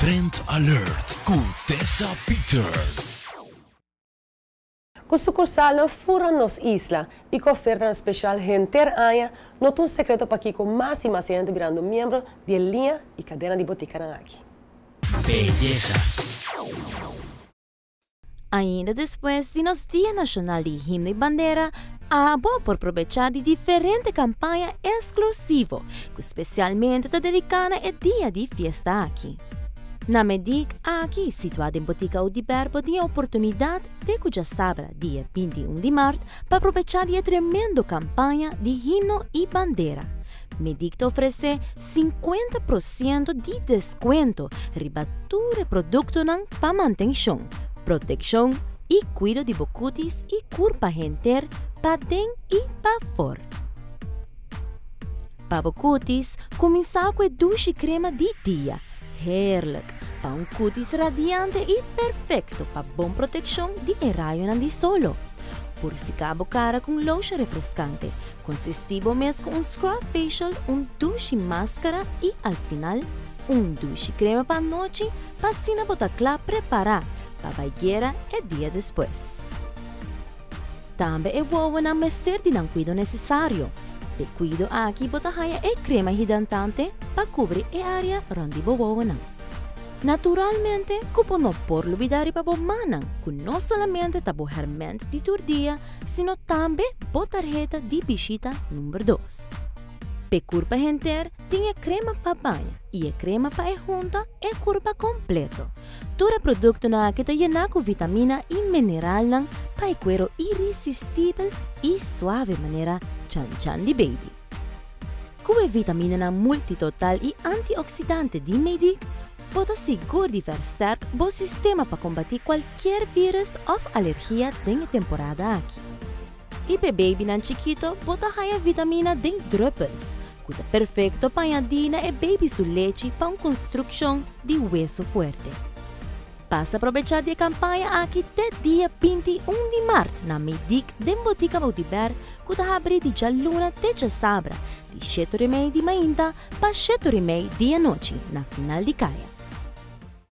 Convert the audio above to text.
Trend Alert com Tessa Peters. Com sucursal no Furran nos Isla e com oferta especial inteira, não tem um segredo para que com mais e mais gente virando membro de linha e cadena de botica aqui. Beleza. Ainda depois de nos Dia Nacional de Himno e Bandeira, há bom por aproveitar de diferente campanha exclusiva, que especialmente está dedicada ao dia de festa aqui. Na Medic, aqui, situada em Botica Udiberbo, tem a oportunidade de cuja sabra, dia 21 de março, para aproveitar de tremenda campanha de himno e bandeira. Medic te oferece 50% de desconto, ribatura produto para manutenção, proteção e cuidado de bocutis e curva renter para dentro e para fora. Para bocutis, começar com a duche crema de dia. Heerlijk, para um cutis radiante e perfeito para boa proteção de raio de solo. Purificar a cara com lotion refrescante, consistivo mesmo com scrub facial, douche máscara e, al final, douche crema para noite para assim botar preparar para a banheira e dia depois. Também é bom não mecer de não cuidado necessário. De cuido aqui botar e crema hidratante para cobrir a área onde boa não. Naturalmente, como não por olvidar para bomanan, que não somente tabo hermente de turdia, sino também botar tarjeta de visita número 2. Pe curva renter tem a crema para banha e a crema para junta é curva completo. Todo produto na que te llena com vitamina e mineral para o cuero irresistível e suave maneira chan de baby. Com a vitamina multitotal e antioxidante de Medic, pode seguro de versterk o sistema para combater qualquer vírus ou alergia na temporada aqui. E para baby nan chiquito, pode a vitamina de droppers, que é perfeito para añadir e baby su leite para uma construção de hueso forte. Passa a aproveitar a campanha aqui até dia 21 de março na Medic de Botica Udiberbo, que está abrindo de luna até sabra, de 7h30 de manhã para 7h30 de noite, na final de caia.